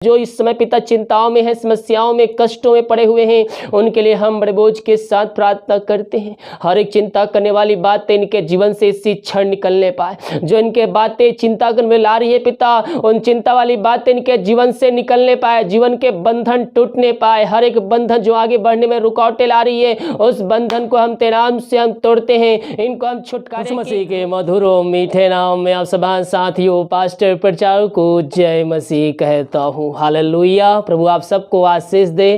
जो इस समय पिता चिंताओं में है, समस्याओं में, कष्टों में पड़े हुए हैं, उनके लिए हम बड़े बोझ के साथ प्रार्थना करते हैं। हर एक चिंता करने वाली बातें इनके जीवन से इसी क्षण निकलने पाए। जो इनके बातें चिंता करने में ला रही है पिता, उन चिंता वाली बातें इनके जीवन से निकलने पाए, जीवन के बंधन टूटने पाए। हर एक बंधन जो आगे बढ़ने में रुकावटें ला रही है, उस बंधन को हम तेरे नाम से हम तोड़ते हैं, इनको हम छुटकारे मसीह के मधुर और मीठे नाम में आप सभी साथियों, पास्टर प्रचारक को जय मसीह कहता हूँ। हालेलुया। प्रभु आप सबको आशीष दे।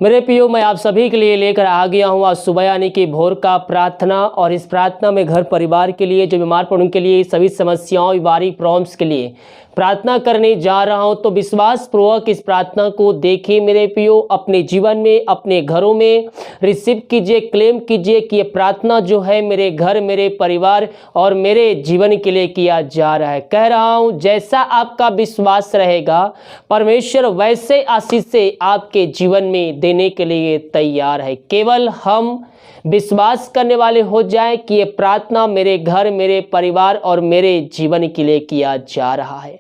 मेरे प्रियो, मैं आप सभी के लिए लेकर आ गया हूँ आज सुबह यानी कि भोर का प्रार्थना। और इस प्रार्थना में घर परिवार के लिए, जो बीमार पड़े उनके लिए, सभी समस्याओं, बीमारी प्रॉब्लम्स के लिए प्रार्थना करने जा रहा हूँ। तो विश्वास पूर्वक इस प्रार्थना को देखिए मेरे प्रियो, अपने जीवन में, अपने घरों में रिसीव कीजिए, क्लेम कीजिए कि ये प्रार्थना जो है मेरे घर, मेरे परिवार और मेरे जीवन के लिए किया जा रहा है। कह रहा हूँ, जैसा आपका विश्वास रहेगा, परमेश्वर वैसे आशीष से आपके जीवन में देने के लिए तैयार है। केवल हम विश्वास करने वाले हो जाए कि ये प्रार्थना मेरे घर, मेरे परिवार और मेरे जीवन के लिए किया जा रहा है।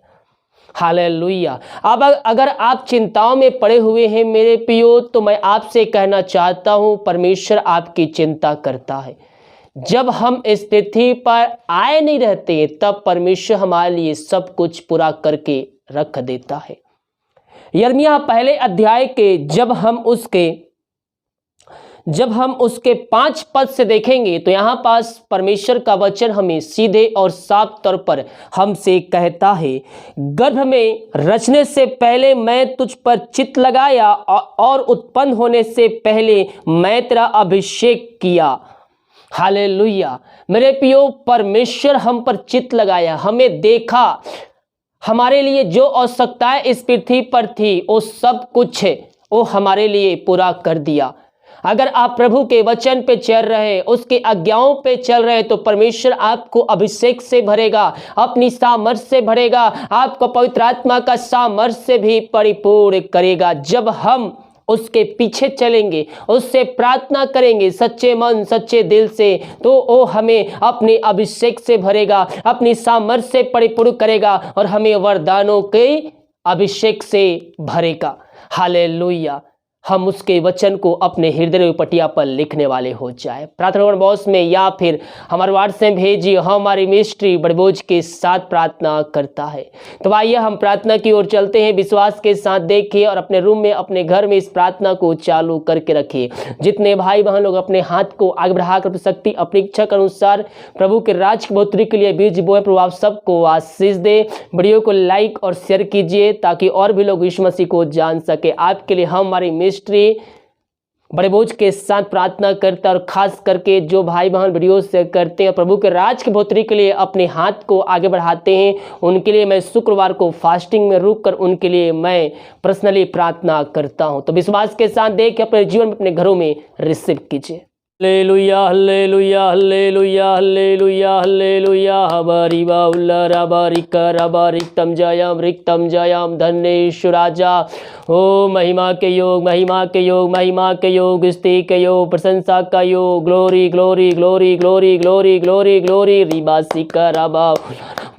हालेलुया। अब अगर आप चिंताओं में पड़े हुए हैं मेरे प्रियो, तो मैं आपसे कहना चाहता हूं, परमेश्वर आपकी चिंता करता है। जब हम इस पृथ्वी पर आए नहीं रहते, तब परमेश्वर हमारे लिए सब कुछ पूरा करके रख देता है। यिर्मयाह पहले अध्याय के जब हम उसके 5 पद से देखेंगे, तो यहाँ पास परमेश्वर का वचन हमें सीधे और साफ तौर पर हमसे कहता है, गर्भ में रचने से पहले मैं तुझ पर चित्त लगाया और उत्पन्न होने से पहले मैं तेरा अभिषेक किया। हालेलुया। मेरे प्रियो, परमेश्वर हम पर चित्त लगाया, हमें देखा, हमारे लिए जो आवश्यकताएं इस पृथ्वी पर थी वो सब कुछ वो हमारे लिए पूरा कर दिया। अगर आप प्रभु के वचन पे चल रहे, उसके आज्ञाओं पे चल रहे, तो परमेश्वर आपको अभिषेक से भरेगा, अपनी सामर्थ से भरेगा, आपको पवित्र आत्मा का सामर्थ से भी परिपूर्ण करेगा। जब हम उसके पीछे चलेंगे, उससे प्रार्थना करेंगे सच्चे मन सच्चे दिल से, तो वो हमें अपने अभिषेक से भरेगा, अपनी सामर्थ से परिपूर्ण करेगा और हमें वरदानों के अभिषेक से भरेगा। हालेलुया। हम उसके वचन को अपने हृदय पटिया पर लिखने वाले हो जाए। प्रार्थना बॉक्स में या फिर हमारे व्हाट्सएप भेजिए, हमारी मिनिस्ट्री बड़े बोझ के साथ प्रार्थना करता है। तो आइए हम प्रार्थना की ओर चलते हैं। विश्वास के साथ देखिए और अपने रूम में, अपने घर में इस प्रार्थना को चालू करके रखिए। जितने भाई बहन लोग अपने हाथ को आगे बढ़ाकर शक्ति अपनी इच्छा के अनुसार प्रभु के राज की बढ़ोतरी के लिए बीज बोए, प्रभु आप सबको आशीष दे। वीडियो को लाइक और शेयर कीजिए ताकि और भी लोग यीशु मसीह को जान सके। आपके लिए हमारी मिनिस्ट्री बड़े बोझ के साथ प्रार्थना करता है। और खास करके जो भाई बहन वीडियो से करते हैं, प्रभु के राज की बढ़ोतरी के लिए अपने हाथ को आगे बढ़ाते हैं, उनके लिए मैं शुक्रवार को फास्टिंग में रुक कर उनके लिए मैं पर्सनली प्रार्थना करता हूं। तो विश्वास के साथ देख अपने जीवन में, अपने घरों में रिसीव कीजिए। Hallelujah hallelujah hallelujah hallelujah hallelujah. हबारी बाउला रबारी करबारी तम जयम रिक्तम जयम धन्येश्वर राजा। ओ महिमा के योग, महिमा के योग, महिमा के योग, स्तुति के योग, प्रशंसा का योग। Glory glory glory glory glory glory glory. रिबासी करबा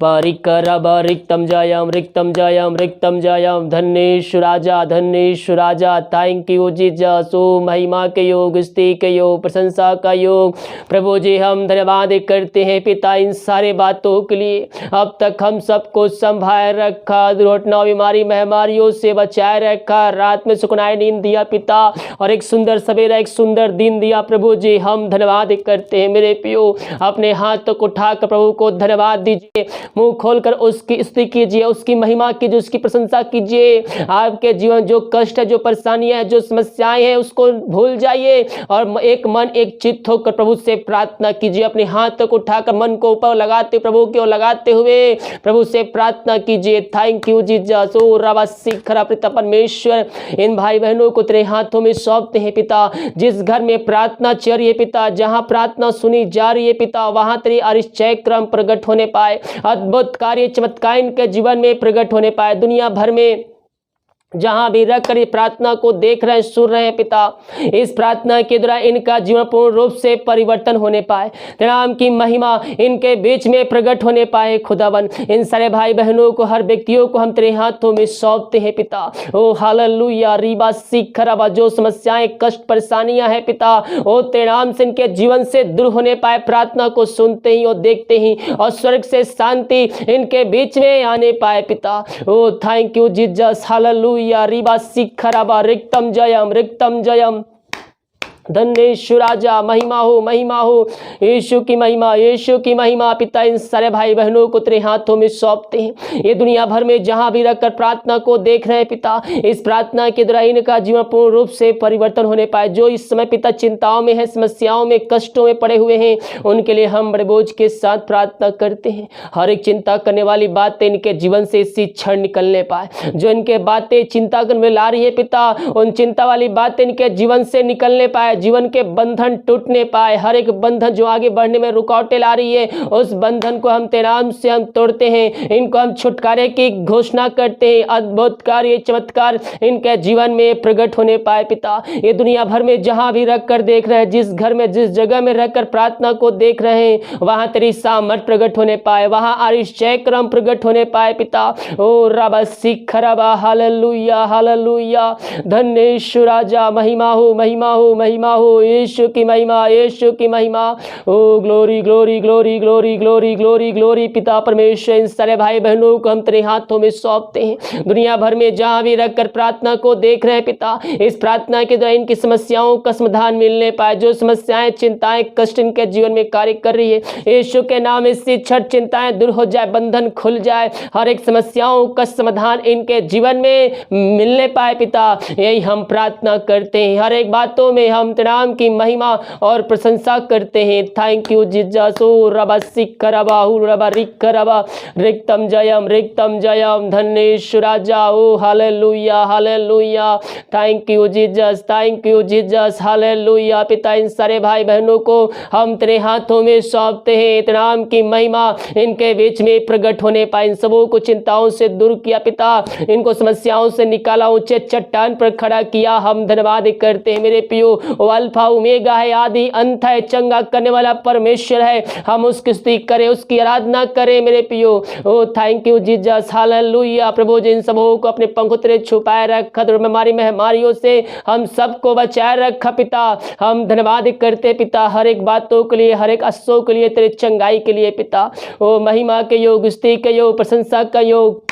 बारिकरबा रिक्तम जयम रिक्तम जयम रिक्तम जयम धन्येश्वर राजा धन्येश्वर राजा। Thank you Jesus. ओ महिमा के योग, स्तुति के योग, प्रशंसा का योग। प्रभु जी हम धन्यवाद करते हैं पिता इन सारे बातों के लिए। अब तक हम सबको संभाल रखा, दुर्घटना बीमारी महामारियों से बचाए रखा, रात में सुकून नींद दिया पिता, और एक सुंदर सवेरा, एक सुंदर दिन दिया। प्रभु जी हम धन्यवाद करते हैं। मेरे प्रियो, अपने हाथों को उठाकर प्रभु को धन्यवाद दीजिए, मुंह खोलकर उसकी स्तुति कीजिए, उसकी महिमा कीजिए, उसकी प्रशंसा कीजिए। आपके जीवन जो कष्ट है, जो परेशानियां है, जो समस्याएं हैं, उसको भूल जाइए और एक मन एक चित्त होकर प्रभु से प्रार्थना कीजिए। अपने हाथों को उठाकर मन को ऊपर लगाते, प्रभु की ओर लगाते हुए प्रभु से प्रार्थना कीजिए। Thank you Jesus. ओ रवा शिखरा पिता परमेश्वर, इन भाई बहनों को तेरे हाथों में सौंपते हैं पिता। जिस घर में प्रार्थना चल रही है पिता, जहां प्रार्थना सुनी जा रही है पिता, वहां तेरे आश्चर्य क्रम प्रकट होने पाए, अद्भुत कार्य चमत्कार इनके जीवन में प्रकट होने पाए। दुनिया भर में जहां भी रख कर ये प्रार्थना को देख रहे हैं, सुन रहे हैं पिता, इस प्रार्थना के द्वारा इनका जीवन पूर्ण रूप से परिवर्तन होने पाए, तेरे नाम की महिमा इनके बीच में प्रकट होने पाए। खुदावन इन सारे भाई बहनों को, हर व्यक्तियों को हम तेरे हाथों में सौंपते हैं पिता। ओ हालेलुया, रीबा सीख खराबा, जो समस्याएं, कष्ट, परेशानियां हैं पिता, ओ तेरे नाम से इनके जीवन से दूर होने पाए। प्रार्थना को सुनते ही और देखते ही और स्वर्ग से शांति इनके बीच में आने पाए पिता। Oh thank you Jesus, hallelujah, रीबा सिखराबा, रिक्तम जयम, रिक्तम जयम। धन्येश्वर राजा, महिमा हो यीशु की महिमा, यीशु की महिमा। पिता इन सारे भाई बहनों को तेरे हाथों में सौंपते हैं। ये दुनिया भर में जहां भी रखकर प्रार्थना को देख रहे हैं पिता, इस प्रार्थना के द्वारा इनका जीवन पूर्ण रूप से परिवर्तन होने पाए। जो इस समय पिता चिंताओं में है, समस्याओं में, कष्टों में पड़े हुए हैं, उनके लिए हम बड़े बोझ के साथ प्रार्थना करते हैं। हर एक चिंता करने वाली बातें इनके जीवन से इसी क्षण निकलने पाए। जो इनके बातें चिंता करने में ला रही है पिता, उन चिंता वाली बातें इनके जीवन से निकलने पाए, जीवन के बंधन टूटने पाए। हर एक बंधन जो आगे बढ़ने में रुकावटें ला रही है, उस बंधन को हम तेरे नाम से हम तोड़ते हैं। इनको हम छुटकारे की घोषणा करते हैं। अद्भुत कार्य, चमत्कार इनके जीवन में प्रकट होने पाए पिता। ये दुनिया भर में जहां भी रख कर देख रहे हैं, जिस घर में, जिस जगह में रहकर प्रार्थना को देख रहे हैं, वहां तेरी सामर्थ प्रकट होने पाए, वहां आरिश्चय क्रम प्रकट होने पाए पिता। ओ रबा सिखरबा, हालेलुया, हालेलुया। धन्येश्वर राजा, महिमा हो, महिमा हो, महिमा हो, यीशु की महिमा, यीशु की महिमा। Oh glory, glory, glory, glory, glory, glory, glory. पिता परमेश्वर इन सारे भाई बहनों को हम तेरे हाथों में सौंपते हैं। दुनिया भर में जहां भी रखकर प्रार्थना को देख रहे हैं पिता, इस प्रार्थना के द्वारा इनकी समस्याओं का समाधान मिलने पाए। जो समस्याएं, चिंताएं, कष्ट इनके जीवन में कार्य कर रही है, यीशु के नाम इससे छठ चिंताएं दूर हो जाए, बंधन खुल जाए, हर एक समस्याओं का समाधान इनके जीवन में मिलने पाए पिता। यही हम प्रार्थना करते हैं। हर एक बातों में हम तेरे नाम की महिमा और प्रशंसा करते हैं। Thank you Jesus. ओ रबा सिखरबा, हु रबा रिखरबा, रिक्तम जयम, रिक्तम जयम। धन्येश्वर राजा, oh hallelujah, hallelujah. Thank you Jesus, thank you Jesus, hallelujah. पिता इन सारे भाई बहनों को हम तेरे हाथों में सौंपते हैं। तेरे नाम की महिमा इनके बीच में प्रकट होने पाए। इन सबों को चिंताओं से दूर किया पिता, इनको समस्याओं से निकाला, ऊंचे चट्टान पर खड़ा किया। हम धन्यवाद करते हैं मेरे पियो। वो अल्फा ओमेगा है, आदि अंत है, चंगा करने वाला परमेश्वर है। हम उसकी स्तुति करें, उसकी आराधना करें मेरे पियो। ओ थैंक यू जीसस, हालेलुया। प्रभु जी इन सबों को अपने पंखों तले छुपाए रखा, बीमारी महामारियों से हम सबको बचाए रखा पिता। हम धन्यवाद करते पिता, हर एक बातों के लिए, हर एक अश्सों के लिए, तेरे चंगाई के लिए पिता। ओ महिमा के योग, स्तुति के योग, प्रशंसा का योग।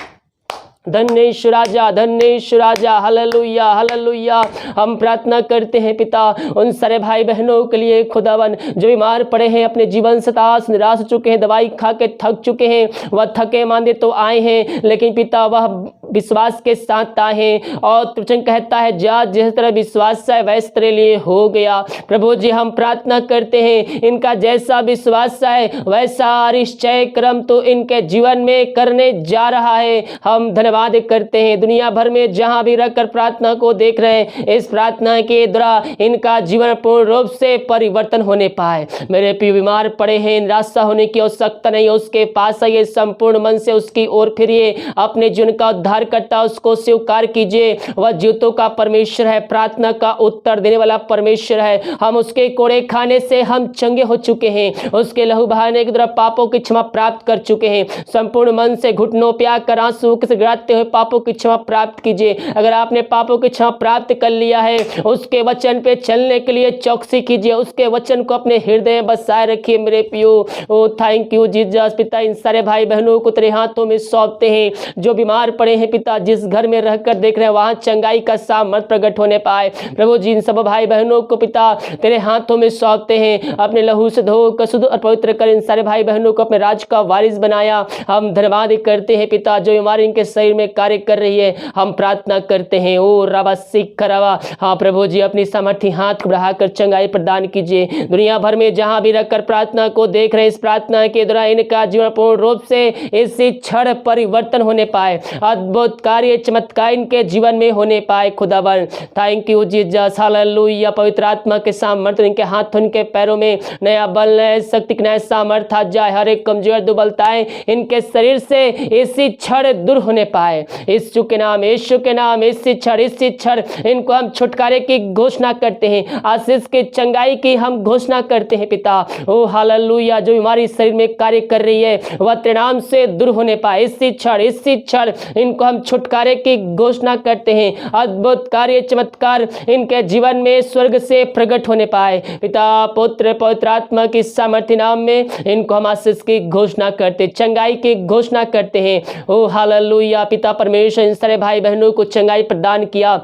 धन्येश्वर राजा, धन्येश्वर राजा, हालेलुया, हालेलुया। हम प्रार्थना करते हैं पिता उन सारे भाई बहनों के लिए खुदावन, जो बीमार पड़े हैं, अपने जीवन से तास निराश हो चुके हैं, दवाई खा के थक चुके हैं। वह थके मांदे तो आए हैं, लेकिन पिता वह विश्वास के साथ आए हैं। और वचन कहता है, जा जिस तरह विश्वास है वैसे तेरे लिए हो गया। प्रभु जी हम प्रार्थना करते हैं, इनका जैसा विश्वास है वैसा आरिश्चय क्रम तो इनके जीवन में करने जा रहा है। हम धन्यवाद करते हैं। दुनिया भर में जहां भी रहकर प्रार्थना को देख रहे हैं, इस प्रार्थना के द्वारा इनका जीवन पूर्ण रूप से परिवर्तन होने पाए। मेरे प्रिय बीमार पड़े हैं, निराशा होने की आवश्यकता नहीं है, उसके पास आइए, संपूर्ण मन से उसकी ओर फिरिए, अपने जीवन का उद्धार करता उसको स्वीकार कीजिए। वह जीवतों का परमेश्वर है, प्रार्थना का उत्तर देने वाला परमेश्वर है। हम उसके कोड़े खाने से हम चंगे हो चुके हैं, उसके लहू बहाने के द्वारा पापों की क्षमा प्राप्त कर चुके हैं। संपूर्ण मन से घुटनों पे आकर आंसू से गिराते हुए पापों की क्षमा प्राप्त कीजिए। अगर आपने पापों की क्षमा प्राप्त कर लिया है, उसके वचन पे चलने के लिए चौकसी कीजिए, उसके वचन को अपने हृदय में बसाए रखिए मेरे पियो। ओ थैंक यू जीसस। पिता इन सारे भाई बहनों को तेरे हाथों में सौंपते हैं, जो बीमार पड़े हैं पिता, जिस घर में रहकर देख रहे हैं वहां चंगाई का सामर्थ प्रकट होने पाए। प्रभु जी इन सब भाई बहनों को पिता तेरे हाथों में सौंपते हैं, अपने लहू से धो कर शुद्ध और पवित्र कर इन सारे भाई बहनों को अपने राज का वारिस बनाया। हम धन्यवाद करते हैं पिता, जो बीमारी इनके शरीर में कार्य कर रही है, हम प्रार्थना करते हैं। ओ रबा सिख रवा, हाँ प्रभु जी अपनी सामर्थ्य हाथ को बढ़ाकर चंगाई प्रदान कीजिए। दुनिया भर में जहां भी रहकर प्रार्थना को देख रहे हैं, इस प्रार्थना के द्वारा इनका जीवन पूर्ण रूप से इसी क्षण परिवर्तन होने पाए। अद्भुत अद्भुत कार्य चमत्कार इनके जीवन में होने पाए खुदावन। Thank you Jesus, hallelujah. पवित्र आत्मा के सामर्थ्य इनके हाथों इनके पैरों में नया बल नया शक्ति नया सामर्थ्य आ जाए। हर एक कमजोर दुबलताएं इनके शरीर से इसी क्षण दूर होने पाए। यीशु के नाम, यीशु के नाम, इसी क्षण इनको हम छुटकारे की घोषणा करते हैं, आशीष की चंगाई की हम घोषणा करते हैं पिता। ओ हालेलुया। जो बीमारी शरीर में कार्य कर रही है वह तेरे नाम से दूर होने पाए। इसी क्षण इनको हम छुटकारे की घोषणा करते हैं। अद्भुत कार्य चमत्कार इनके जीवन में स्वर्ग से प्रकट होने पाए। पिता पुत्र पवित्र आत्मा की सामर्थ्य नाम में इनको हम आशीष की घोषणा करते, चंगाई की घोषणा करते हैं। ओ हालेलुया। पिता परमेश्वर इन सारे भाई बहनों को चंगाई प्रदान किया,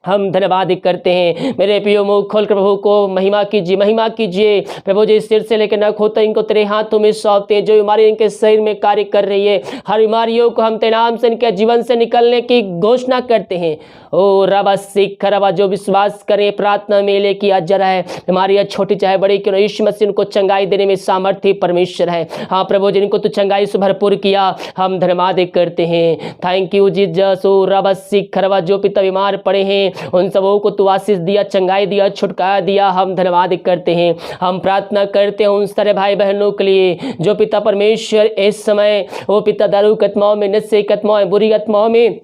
हम धन्यवाद करते हैं। मेरे प्रियो मुख खोलकर प्रभु को महिमा कीजिए, महिमा कीजिए। प्रभु जी सिर से लेकर नख होता इनको तेरे हाथों में सौंपते हैं। जो बीमारी इनके शरीर में कार्य कर रही है, हर बीमारियों को हम तेरे नाम से इनके जीवन से निकलने की घोषणा करते हैं। ओ रबा सिख रबा, जो विश्वास करें प्रार्थना में ले किया जरा है, बीमारियाँ छोटी चाहे बड़ी क्यों, यीशु मसीह उनको चंगाई देने में सामर्थ्य परमेश्वर है। हाँ प्रभु जी, इनको तो चंगाई से भरपूर किया, हम धन्यवाद करते हैं। Thank you Jesus. ओ रबा सिख रबा, जो पिता बीमार पड़े हैं उन सबों को तू आशीष दिया, चंगाई दिया, छुटकारा दिया, हम धन्यवाद करते हैं। हम प्रार्थना करते हैं उन सारे भाई बहनों के लिए जो पिता परमेश्वर इस समय वो पिता दारू की आत्माओं में, नशे की आत्माओं में, बुरी आत्माओं में,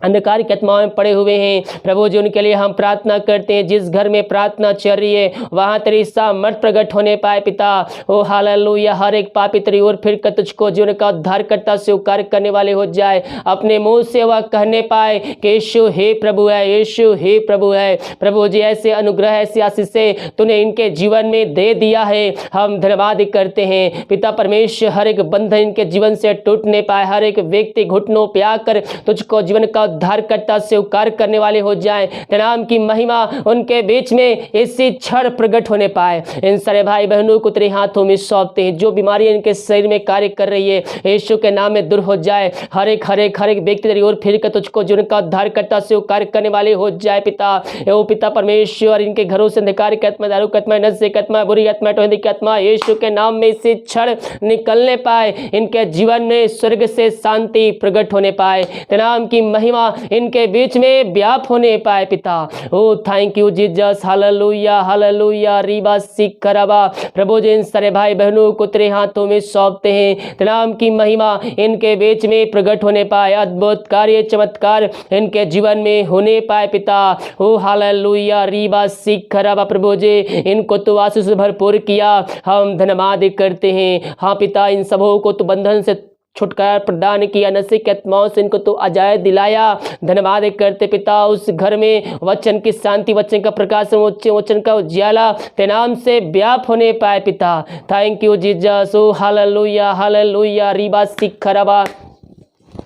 अंधकार की आत्माओं में पड़े हुए हैं। प्रभु जी उनके लिए हम प्रार्थना करते हैं। जिस घर में प्रार्थना चल रही है वहाँ तेरी सामर्थ प्रकट होने पाए पिता। ओ हालेलुया। हर एक पापी तेरी ओर फिर कर तुझको जीवन का उद्धारकर्ता स्वीकार करने वाले हो जाए। अपने मुंह से वह कहने पाए कि यीशु हे प्रभु है, यीशु हे प्रभु है। प्रभु जी ऐसे अनुग्रह ऐसी आशीषें तूने इनके जीवन में दे दिया है, हम धन्यवाद करते हैं पिता परमेश्वर। हर एक बंधन इनके जीवन से टूटने पाए, हर एक व्यक्ति घुटनों पे आकर तुझको जीवन का उद्धारकर्ता स्वीकार करने वाले हो जाएं। तेरे नाम की महिमा उनके बीच में इसी क्षण प्रकट होने पाए। इन सारे भाई बहनों को तेरे हाथों में सौंपते हैं। जो बीमारी इनके शरीर में कार्य कर रही है यीशु के नाम में दूर हो जाए। हर एक व्यक्ति तेरी ओर फिर कर तुझको जीवन का उद्धारकर्ता स्वीकार करने वाले हो जाए पिता। ओ पिता परमेश्वर, इनके घरों से अंधकार की आत्मा, दारू की आत्मा, नशे की आत्मा, बुरी आत्मा, टोहदी की आत्मा यीशु के नाम में इसी क्षण निकलने पाए। इनके जीवन में स्वर्ग से शांति प्रकट होने पाए। तेरे नाम की महिमा इनके बीच में व्याप होने पाए पिता। Oh thank you Jesus, hallelujah hallelujah. रीबा सिकरबा, प्रभु जी इन सारे भाई बहनों को तेरे हाथों में सौंपते हैं। तेरे नाम की महिमा इनके बीच में प्रकट होने पाए। अद्भुत कार्य चमत्कार इनके जीवन में होने पाए पिता। ओ हालेलुया। रीबा सिकरबा, प्रभु जी इनको तो आशीष से भरपूर किया, हम धन्यवाद करते हैं। हाँ पिता, इन सबों को तो बंधन से छुटकारा प्रदान किया, नशे की आत्माओं से इनको तो आजाद दिलाया, धन्यवाद करते पिता। उस घर में वचन की शांति, वचन का प्रकाश, वचन का उज्याला तेरे नाम से व्याप होने पाए पिता। Thank you Jesus. Oh hallelujah hallelujah. रीबा सिखरबा,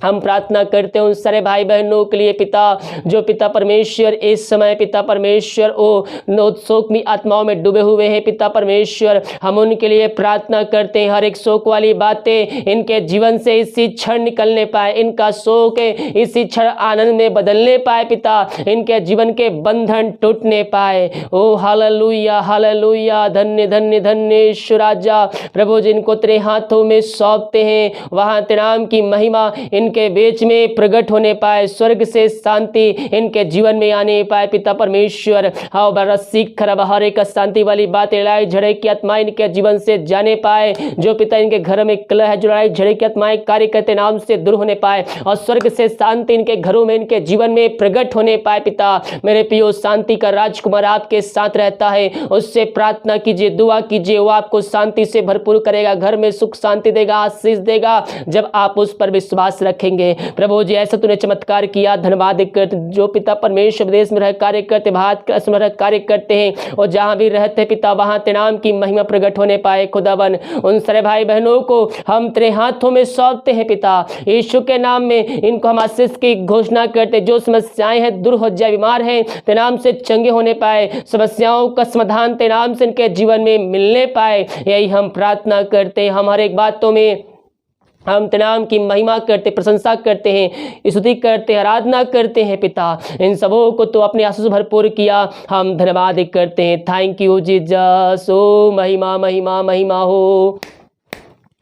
हम प्रार्थना करते हैं उन सारे भाई बहनों के लिए पिता जो पिता परमेश्वर इस समय पिता परमेश्वर ओ शोक में आत्माओं में डूबे हुए हैं पिता परमेश्वर। हम उनके लिए प्रार्थना करते हैं। हर एक शोक वाली बातें इनके जीवन से इसी क्षण निकलने पाए, इनका शोक इसी क्षण आनंद में बदलने पाए पिता, इनके जीवन के बंधन टूटने पाए। ओ हालेलुया हालेलुया। धन्य धन्य धन्य ईश्वर राजा, प्रभु जी इनको तेरे हाथों में सौंपते हैं। वहाँ तेरे नाम की महिमा इनके बीच में प्रकट होने पाए, स्वर्ग से शांति इनके जीवन में आने पाए पिता परमेश्वर। हाँ बरसी खरब, हर एक शांति वाली बात, लड़ाई झड़े की आत्माएं इनके जीवन से जाने पाए। जो पिता इनके घर में कलह है, जो लड़ाई झड़े की आत्माएं कार्य करते नाम से दूर होने पाए और स्वर्ग से शांति इनके घरों में इनके जीवन में प्रकट होने पाए पिता। मेरे प्रियो, शांति का राजकुमार आपके साथ रहता है, उससे प्रार्थना कीजिए, दुआ कीजिए, वो आपको शांति से भरपूर करेगा, घर में सुख शांति देगा, आशीष देगा जब आप उस पर विश्वास रखेंगे। प्रभु जी ऐसा तूने चमत्कार किया, धन्यवाद करते। जो पिता परमेश्वर विदेश में रह कार्य करते, भारत में रह कार्य करते हैं और जहां भी रहते पिता वहां तेरे नाम की महिमा प्रकट होने पाए खुदावन। उन सारे भाई बहनों को हम तेरे हाथों में सौंपते हैं पिता, यीशु के नाम में इनको हम आशीष की घोषणा करते। जो समस्याएं हैं दूर हो जाए, बीमार हैं तेरे नाम से चंगे होने पाए, समस्याओं का समाधान तेरे नाम से इनके जीवन में मिलने पाए, यही हम प्रार्थना करते हैं। हम हर एक बातों में हम तेरे नाम की महिमा करते, प्रशंसा करते हैं, स्तुति करते हैं, आराधना करते हैं पिता। इन सबों को तो अपने आशीष भरपूर किया, हम धन्यवाद करते हैं। Thank you Jesus. ओ महिमा महिमा महिमा हो।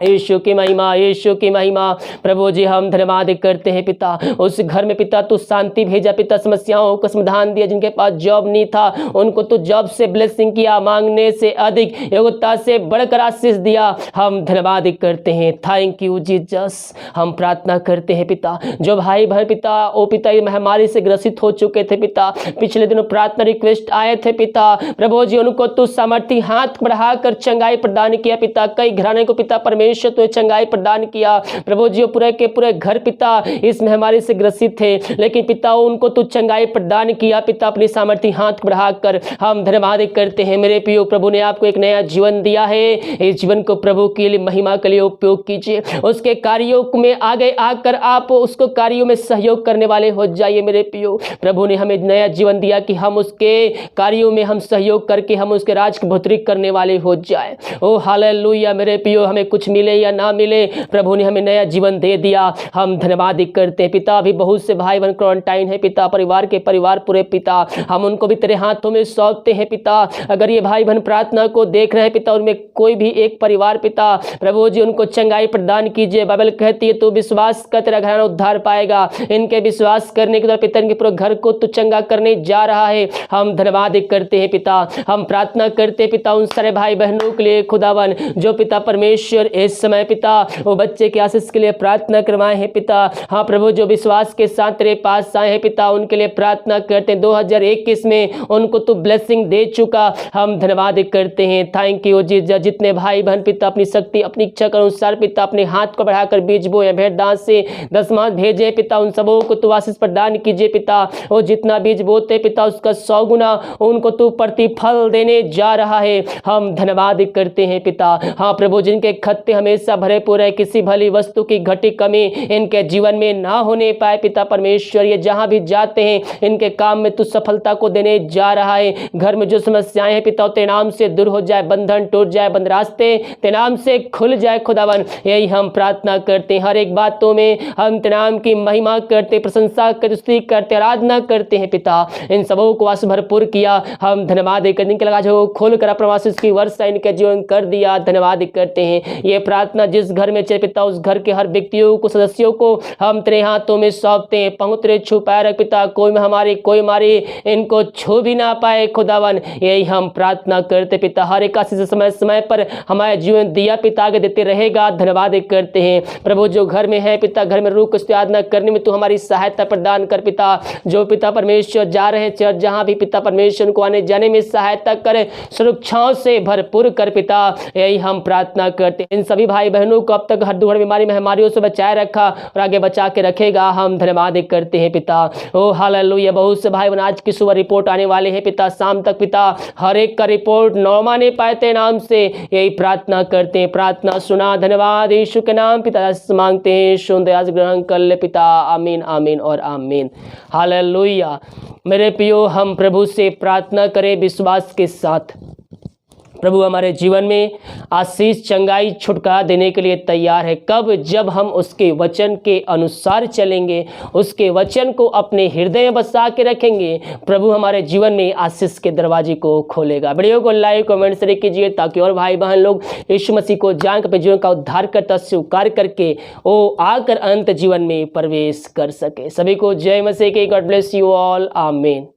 यीशु की महिमा, यीशु की महिमा। प्रभु जी हम धन्यवाद करते हैं पिता, उस घर में पिता तू शांति भेजा पिता, समस्याओं को समाधान दिया, जिनके पास जॉब नहीं था उनको तो जॉब से ब्लेसिंग किया, मांगने से अधिक योग्यता से बढ़कर आशीष दिया। हम धन्यवाद करते हैं, थैंक यू जीसस। हम प्रार्थना करते हैं पिता, जो भाई बहन पिता ओ पिता ये महामारी से ग्रसित हो चुके थे पिता, पिछले दिनों प्रार्थना रिक्वेस्ट आए थे पिता, प्रभु जी उनको तू सामर्थ्य हाथ बढ़ाकर चंगाई प्रदान किया पिता। कई घराने को पिता परमेश्वर तो चंगाई प्रदान किया प्रभु जी, पूरे के पूरे घर पिता इस महामारी से ग्रसित थे, लेकिन पिता उनको तो चंगाई प्रदान किया पिता, अपनी सामर्थ्य हाथ बढ़ाकर। हम धन्यवाद करते हैं मेरे प्रियो, प्रभु ने आपको एक नया जीवन दिया है, इस जीवन को प्रभु के लिए महिमा के लिए उपयोग कीजिए, उसके कार्यों में आगे आकर आप उसको कार्यों में सहयोग करने वाले हो जाइए मेरे प्रियो। प्रभु ने हमें नया जीवन दिया कि हम उसके कार्यों में हम सहयोग करके हम उसके राज को भौतिक करने वाले हो जाए। ओ हालेलुया मेरे प्रियो, हमें कुछ मिले या ना मिले प्रभु ने हमें नया जीवन दे दिया। हम धन्यवाद करते हैं पिता। अभी बहुत से भाई बहन क्वारंटाइन है पिता, परिवार के परिवार पूरे पिता, हम उनको भी तेरे हाथों में सौंपते हैं पिता। अगर ये भाई बहन प्रार्थना को देख रहे हैं पिता, उनमें कोई भी एक परिवार पिता प्रभु जी उनको चंगाई प्रदान कीजिए। बाइबल कहती है तू विश्वास कर तेरा घराना उद्धार पाएगा, इनके विश्वास करने के द्वारा पिता इनके पूरे घर को तू चंगा करने जा रहा है। हम धन्यवाद करते हैं पिता। हम प्रार्थना करते हैं पिता उन सारे भाई बहनों के लिए खुदावन, जो पिता परमेश्वर इस समय पिता वो बच्चे के आशीष के लिए प्रार्थना करवाए हैं पिता। हाँ प्रभु, जो विश्वास के साथ तेरे पास आए हैं पिता, उनके लिए प्रार्थना करते हैं। 2021 में उनको तू ब्लेसिंग दे चुका, हम धन्यवाद करते हैं, थैंक यू जीसस। जितने भाई बहन पिता अपनी शक्ति अपनी इच्छा के अनुसार पिता अपने हाथ को बढ़ाकर बीज बोए, भेंट दान से दशमांश भेजे पिता, उन सबों को तू आशीष प्रदान कीजिए पिता। वो जितना बीज बोते पिता उसका 100 गुना उनको तू प्रतिफल देने जा रहा है। हम धन्यवाद करते हैं पिता। हाँ प्रभु, जिनके खत्ते हमेशा भरे पूरे, किसी भली वस्तु की घटी कमी इनके जीवन में ना होने पाए पिता परमेश्वर। ये जहां भी जाते हैं इनके काम में तू सफलता को देने जा रहा है। घर में जो समस्याएं हैं पिता तेरे नाम से दूर हो जाए, बंधन टूट जाए, बंद रास्ते तेरे नाम से खुल जाए खुदावन, यही हम प्रार्थना करते हैं। हर एक बातों में हम तेरे नाम की महिमा करते, प्रशंसा करते, करते आराधना करते हैं पिता। इन सबों को आस भरपूर किया, हम धन्यवाद करने के लगा जो खोल कर अपना आशीष की वर्षा इनके जीवन कर दिया, धन्यवाद करते हैं। ये प्रार्थना जिस घर में चले पिता उस घर के हर व्यक्तियों को सदस्यों को हम तेरे हाथों में सौंपते हैं। पांव तेरे छुपाए रख पिता, कोई हमारे कोई मारे इनको छू भी ना पाए खुदावन, यही हम प्रार्थना करते पिता। हर एक आशीष समय समय पर हमारे जीवन दिया पिता आगे देते रहेगा, धन्यवाद करते हैं प्रभु। जो घर में है पिता, घर में रूह को आराधना करने में तू हमारी सहायता प्रदान कर पिता। जो पिता परमेश्वर जा रहे हैं चर्च, जहां भी पिता परमेश्वर को आने जाने में सहायता करे, सुरक्षाओं से भरपूर कर पिता, यही हम प्रार्थना करते हैं। इन सभी भाई बहनों को अब तक हर दुर्घटना बीमारी महामारियों से बचाए रखा और आगे बचा के रखेगा, हम धन्यवाद करते हैं पिता। ओ हालेलुया। बहुत से भाई बहन आज की सुबह रिपोर्ट आने वाले हैं पिता, शाम तक पिता हर एक का रिपोर्ट नॉर्मल नहीं पाते नाम से, यही प्रार्थना करते हैं। प्रार्थना सुना, धन्यवाद यीशु के नाम पिता मांगते हैं, सुन आज ग्रहण कर ले पिता, आमीन आमीन और आमीन। हालेलुया। मेरे प्रियो, हम प्रभु से प्रार्थना करें विश्वास के साथ। प्रभु हमारे जीवन में आशीष चंगाई छुटकारा देने के लिए तैयार है। कब? जब हम उसके वचन के अनुसार चलेंगे, उसके वचन को अपने हृदय में बसा के रखेंगे, प्रभु हमारे जीवन में आशीष के दरवाजे को खोलेगा। वीडियो को लाइक कमेंट शेयर कीजिए ताकि और भाई बहन लोग यीशु मसीह को जानकर अपने जीवन का उद्धार करता स्वीकार करके वो आकर अनंत जीवन में प्रवेश कर सके। सभी को जय मसीह की। गॉड ब्लेस यू ऑल, आमीन।